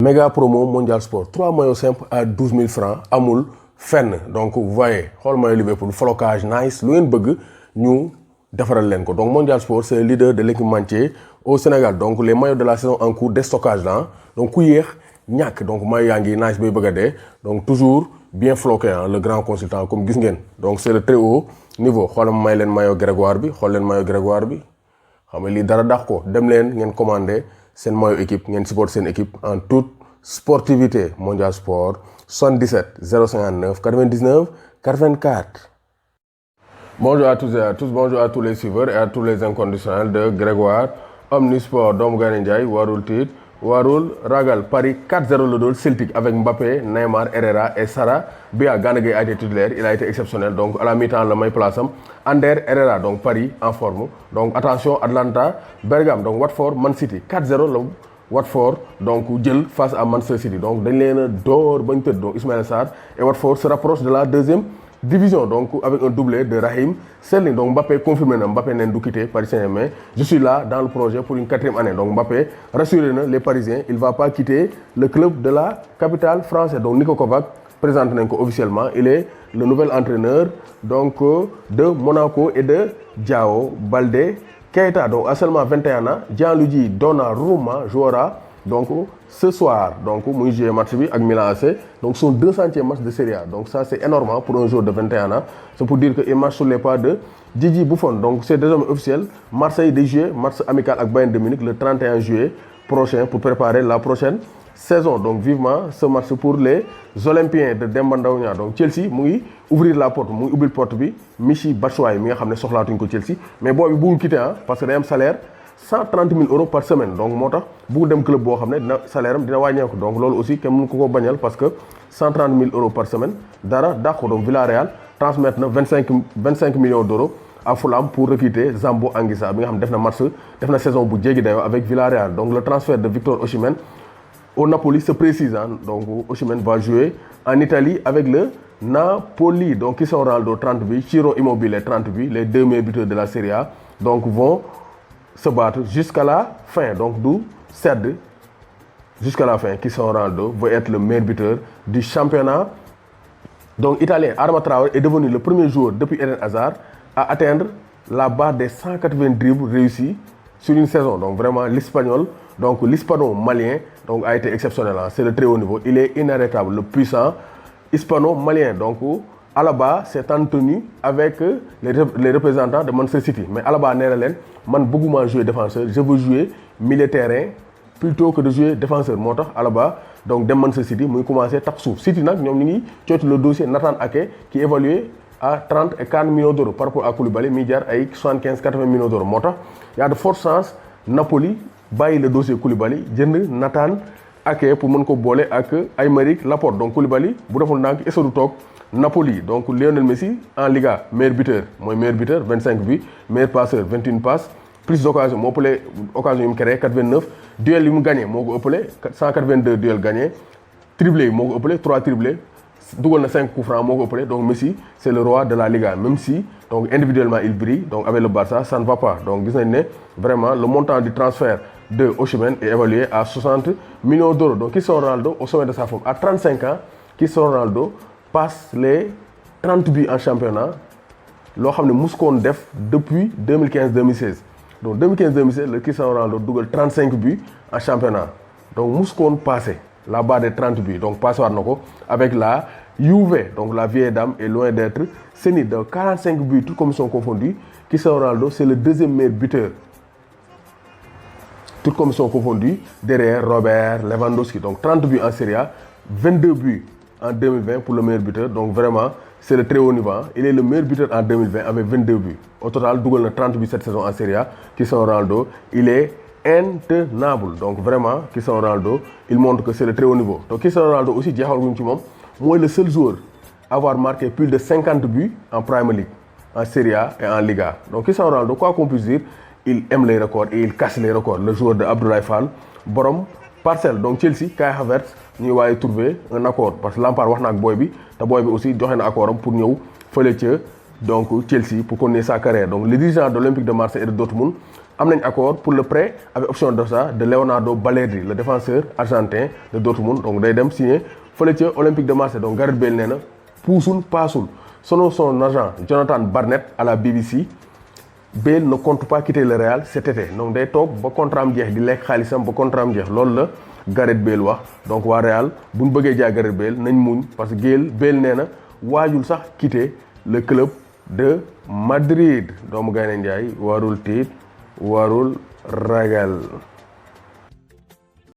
Méga promo Mondial Sport 3 maillots simples à 12 000 francs amul fenn donc vous voyez xool maillot Liverpool flocage nice lu ngeen bëgg ñu defaral leen ko donc Mondial Sport c'est le leader de l'équipementier au Sénégal donc les maillots de la saison en cours déstockage là donc ku yéex ñàkk donc maillot yaa ngi nice bay bëgg a dee donc toujours bien floqué le grand consultant comme gis ngeen donc c'est le très haut niveau xoolal may leen maillot Grégoire bi xool leen maillot Grégoire bi xam nga lii dara dax ko dem leen ngeen commandé seen maillot équipe ngeen support seen équipe en toute sportivité. Mondial Sport 77 059 99 84. Bonjour à tous et à tous, bonjour à tous les suiveurs et à tous les inconditionnels de Grégoire Omnisport. Doomu Gaynde Njaay warul tiit warul ragal. Paris 4-0 le dóor Celtic avec Mbappé, Neymar, Herrera et Sarr. Bia Gana Gueye a été titulaire, il a été exceptionnel donc à la mi-temps la may place am. Ander Herrera donc Paris en forme donc attention Atlanta Bergame donc Watford Man City 4-0 la Watford donc jël face à Manchester City donc dañ leen a door bañ tëdd donc Ismaïla Sarr et Watford se rapproche de la deuxième division donc avec un doublé de Raheem Sterling donc Mbappé confirmé na Mbappé neen du quitter Paris Saint-Germain je suis là dans le projet pour une 4e année donc Mbappé rassuré na les Parisiens il va pas quitter le club de la capitale française donc Niko Kovac présenté nañ ko officiellement il est le nouvel entraîneur donc de Monaco et de Diao Baldé Keita donc à seulement 21 ans Gianluigi Donnarumma jouera donc ce soir donc muy jouer match bi ak Milan AC donc son 200e match de Serie A donc ça c'est énorme pour un joueur de 21 ans c'est pour dire que il marche sur les pas de Gigi Buffon donc c'est désormais officiel Marseille day jouer match amical ak Bayern de Munich le 31 juillet prochain pour préparer la prochaine saison donc vivement ce match pour les Olympiens de Demba Ndaw Niang donc Chelsea mu ngi ouvrir la porte mu ngi ubbil porte bi Michy Batshuayi mi nga xam ne soxlaatuñ ko Chelsea mais boobu bugul quitter parce que day am salaire 130 000 euros par semaine donc moo tax bugul dem club boo xam ne dina salaire am dina wàññeeku donc loolu aussi kenn mënu ko bañal parce que 130 000 euros par semaine dara dàq ko donc Villarreal transmettre na 25 millions d'euros à Fulham pour recruter Zambo Anguissa bi nga xam ne def na saison bu jéggi dayoo avec Villarreal donc le transfert de Victor Osimhen au Napoli se précise donc Osimhen va jouer en Italie avec le Napoli donc Cristiano Ronaldo 30 buts Ciro Immobile 30 buts les deux meilleurs buteurs de la Serie A donc vont se battre jusqu'à la fin donc du sedd jusqu'à la fin Cristiano Ronaldo va être le meilleur buteur du championnat donc italien. Adama Traoré est devenu le premier joueur depuis Eden Hazard à atteindre la barre des 180 dribbles réussis sur une saison donc vraiment l'espagnol donc l'hispano-malien donc a été exceptionnel c'est le très haut niveau il est inarrêtable le puissant hispano-malien donc Alaba s'est entretenu avec les représentants de Manchester City mais Alaba nee na leen man bëgguma jouer défenseur je veux jouer milieu de terrain plutôt que de jouer défenseur moo tax Alaba donc dem Manchester City muy commencé tax suuf City nag ñoom ñu ngi cooti le dossier Nathan Ake qui est évalué à 30 et 40 millions d'euros par rapport à Koulibaly mi jar ay 75-80 millions d'euros moo tax y a de fortes chances Napoli bàyyi le dossier Koulibaly jënd Nathan Ake pour mën ko boole ak Aymeric Laporte donc Koulibaly bu deful ndànk est-ce que du toog Napoli donc Lionel Messi en Liga meilleur buteur mooy meilleur buteur 25 buts meilleur passeur 21 passes plus d'occasion moo ëppale occasion yu mu créé 89 duel yi mu gagné moo ko ëppale 182 duels gagnés triplé yi moo ko ëppale 3 triplés dugal na 5 coups francs moo ko ëppale donc Messi c'est le roi de la Liga même si donc individuellement il brille donc avec le Barça ça ne va pas donc gis nañ ne vraiment le montant du transfert de Osimhen est évalué à 60 millions d'euros donc Cristiano Ronaldo au sommet de sa forme à 35 ans Cristiano Ronaldo passe les 30 buts en championnat loo xam ne mus koon def depuis 2015-2016 donc 2015-2016 le Cristiano Ronaldo dugal 35 buts en championnat donc mus koon passé la barre des 30 buts donc passé waat na ko avec la Juve donc la vieille dame est loin d'être sénile donc 45 buts toutes commissions confondues Cristiano Ronaldo c'est le deuxième meilleur buteur toutes commissions confondues derrière Robert Lewandowski donc 30 buts en Serie A 22 buts en 2020 pour le meilleur buteur donc vraiment c'est le très haut niveau il est le meilleur buteur en 2020 avec 22 buts au total dugal na 30 buts cette saison en Serie A Cristiano Ronaldo il est intenable donc vraiment Cristiano Ronaldo il montre que c'est le très haut niveau donc Cristiano Ronaldo aussi jeexal guñ ci moom mooy le seul joueur à avoir marqué plus de 50 buts en Premier League en Serie A et en Liga donc Cristiano Ronaldo quoi qu'on puisse dire il aime les records et il casse les records le joueur de Abdoulaye Fall borom Parcelles donc Chelsea Kai Havertz ñuy waaye trouver un accord parce que Lampard wax na ak booy bi te booy bi aussi joxe na accord am pour ñëw fële ca donc Chelsea pour continuer sa carrière donc les dirigeants de l'Olympique de Marseille et de Dortmund am nañ accord pour le prêt avec option d'achat de Leonardo Balerdi le défenseur argentin de Dortmund donc day dem signer fële ca Olympique de Marseille donc Gareth Bale nee na puusul paasul selon son agent Jonathan Barnett à la BBC Bale ne compte pas quitter le Real cet été donc day toog ba contrat am jeex di lekk xaalisam ba contrat am jeex loolu la Gareth Bale wax donc waa Real bu ñu bëggee jaay Gareth Bale nañ muñ parce que Bale nee na waajul sax quitter le club de Madrid doomu Gaynde Njaay warul tiit warul ragal